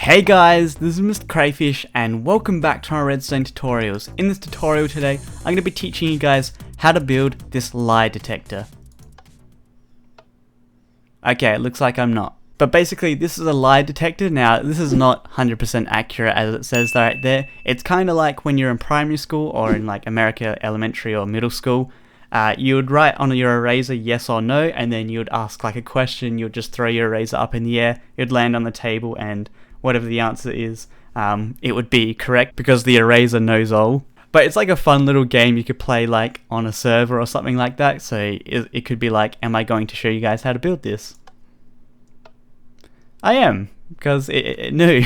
Hey guys, this is MrCrayfish and welcome back to my redstone tutorials. In this tutorial today, I'm going to be teaching you guys how to build this lie detector. Okay, it looks like I'm not. But basically, this is a lie detector. Now, this is not 100% accurate as it says right there. It's kind of like when you're in primary school or in like America elementary or middle school. You would write on your eraser yes or no, and then you would ask like a question. You would just throw your eraser up in the air. It would land on the table, and whatever the answer is, it would be correct because the eraser knows all. But it's like a fun little game you could play like on a server or something like that. So it could be like, am I going to show you guys how to build this? I am, because it knew.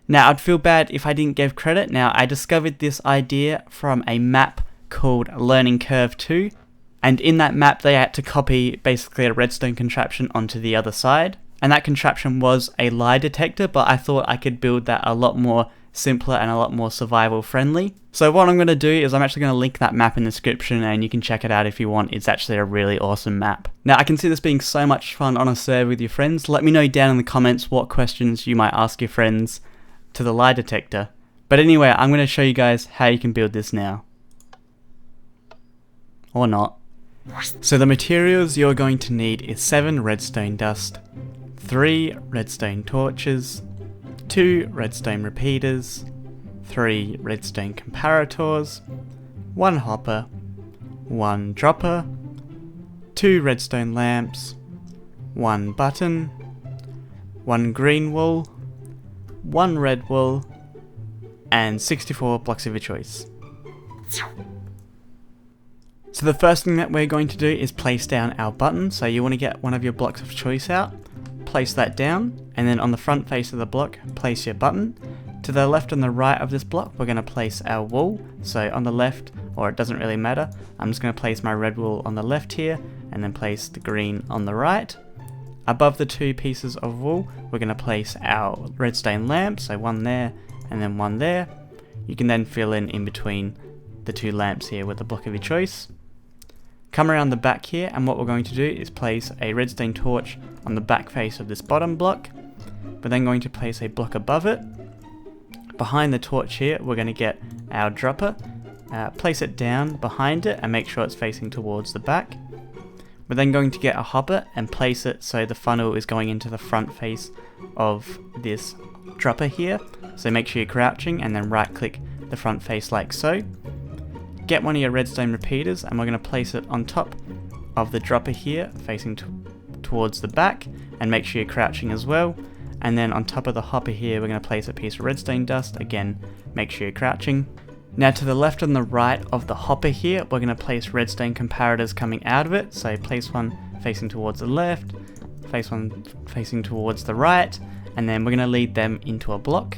Now, I'd feel bad if I didn't give credit. Now, I discovered this idea from a map called Learning Curve 2. And in that map, they had to copy basically a redstone contraption onto the other side. And that contraption was a lie detector, but I thought I could build that a lot more simpler and a lot more survival friendly. So what I'm going to do is I'm actually going to link that map in the description and you can check it out if you want. It's actually a really awesome map. Now I can see this being so much fun on a server with your friends. Let me know down in the comments what questions you might ask your friends to the lie detector. But anyway, I'm going to show you guys how you can build this now. Or not. So the materials you're going to need is 7 redstone dust, 3 redstone torches, 2 redstone repeaters, 3 redstone comparators, 1 hopper, 1 dropper, 2 redstone lamps, 1 button, 1 green wool, 1 red wool, and 64 blocks of your choice. So the first thing that we're going to do is place down our button. So you want to get one of your blocks of choice out, place that down, and then on the front face of the block, place your button. To the left and the right of this block, we're going to place our wool. So on the left, or it doesn't really matter, I'm just going to place my red wool on the left here, and then place the green on the right. Above the 2 pieces of wool, we're going to place our redstone lamp, so one there, and then one there. You can then fill in between the 2 lamps here with the block of your choice. Come around the back here, and what we're going to do is place a redstone torch on the back face of this bottom block. We're then going to place a block above it. Behind the torch here, we're going to get our dropper, place it down behind it and make sure it's facing towards the back. We're then going to get a hopper and place it so the funnel is going into the front face of this dropper here. So make sure you're crouching and then right click the front face like so. Get one of your redstone repeaters and we're going to place it on top of the dropper here facing towards the back, and make sure you're crouching as well. And then on top of the hopper here we're going to place a piece of redstone dust, again make sure you're crouching. Now to the left and the right of the hopper here we're going to place redstone comparators coming out of it, so place one facing towards the left, place one facing towards the right, and then we're going to lead them into a block.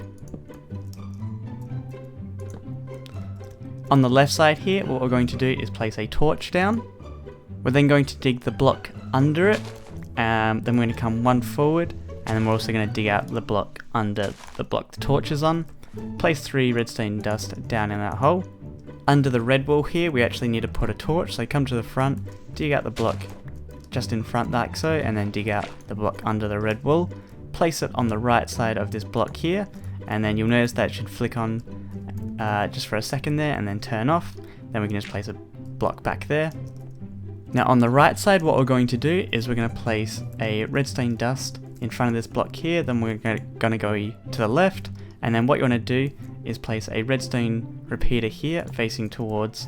On the left side here, what we're going to do is place a torch down. We're then going to dig the block under it, then we're going to come one forward, and then we're also going to dig out the block under the block the torch is on. Place 3 redstone dust down in that hole. Under the red wall here, we actually need to put a torch, so come to the front, dig out the block just in front like so, and then dig out the block under the red wall. Place it on the right side of this block here, and then you'll notice that it should flick on just for a second there and then turn off. Then we can just place a block back there. Now on the right side, what we're going to do is we're going to place a redstone dust in front of this block here, then we're going to go to the left, and then what you want to do is place a redstone repeater here facing towards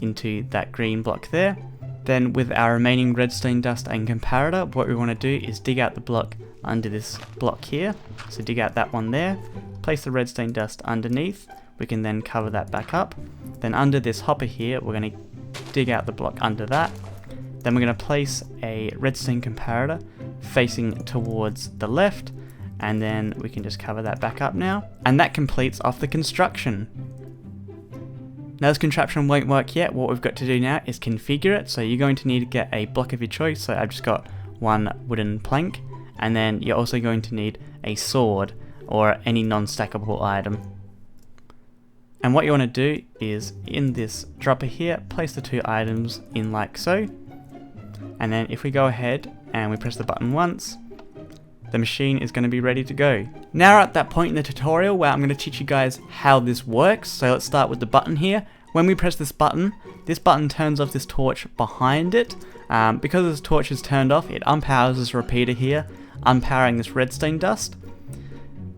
into that green block there. Then with our remaining redstone dust and comparator, what we want to do is dig out the block under this block here. So dig out that one there, place the redstone dust underneath. We can then cover that back up. Then under this hopper here, we're going to dig out the block under that. Then we're going to place a redstone comparator facing towards the left, and then we can just cover that back up now. And that completes off the construction. Now this contraption won't work yet. What we've got to do now is configure it. So you're going to need to get a block of your choice. So I've just got 1 wooden plank, and then you're also going to need a sword or any non-stackable item. And what you want to do is in this dropper here, place the 2 items in like so. And then if we go ahead and we press the button once, the machine is going to be ready to go. Now we're at that point in the tutorial where I'm going to teach you guys how this works. So let's start with the button here. When we press this button turns off this torch behind it. Because this torch is turned off, it unpowers this repeater here, unpowering this redstone dust.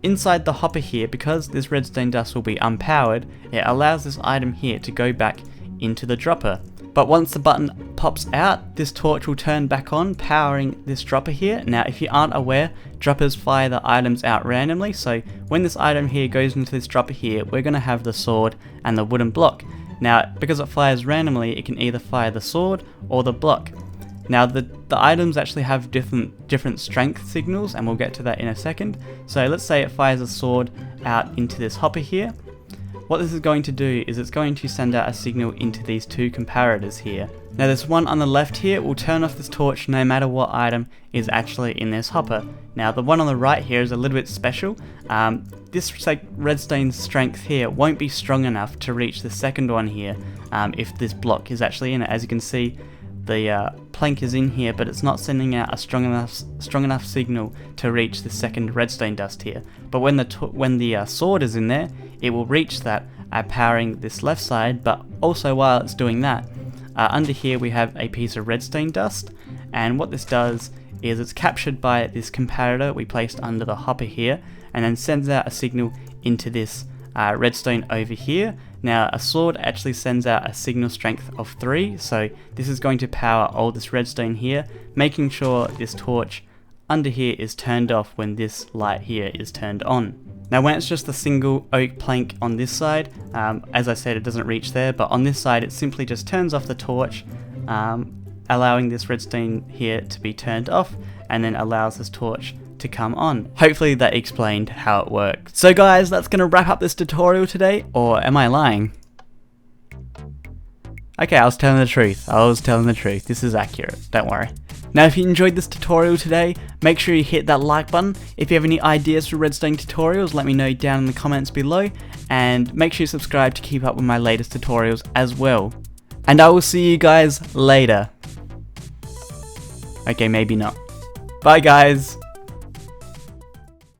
Inside the hopper here, because this redstone dust will be unpowered, it allows this item here to go back into the dropper. But once the button pops out, this torch will turn back on, powering this dropper here. Now if you aren't aware, droppers fire the items out randomly, so when this item here goes into this dropper here, we're going to have the sword and the wooden block. Now because it fires randomly, it can either fire the sword or the block. Now the items actually have different strength signals, and we'll get to that in a second. So let's say it fires a sword out into this hopper here. What this is going to do is it's going to send out a signal into these two comparators here. Now this one on the left here will turn off this torch no matter what item is actually in this hopper. Now the one on the right here is a little bit special. This redstone strength here won't be strong enough to reach the second one here if this block is actually in it. As you can see, the plank is in here, but it's not sending out a strong enough signal to reach the second redstone dust here. But when the sword is in there, it will reach that, powering this left side. But also while it's doing that, under here we have a piece of redstone dust, and what this does is it's captured by this comparator we placed under the hopper here, and then sends out a signal into this redstone over here. Now a sword actually sends out a signal strength of 3, so this is going to power all this redstone here, making sure this torch under here is turned off when this light here is turned on. Now when it's just a single oak plank on this side, as I said, it doesn't reach there, but on this side it simply just turns off the torch, allowing this redstone here to be turned off, and then allows this torch to come on. Hopefully that explained how it works. So guys, that's going to wrap up this tutorial today, or am I lying? Okay, I was telling the truth. This is accurate, don't worry. Now if you enjoyed this tutorial today, make sure you hit that like button. If you have any ideas for redstone tutorials, let me know down in the comments below, and make sure you subscribe to keep up with my latest tutorials as well. And I will see you guys later. Okay, maybe not. Bye guys!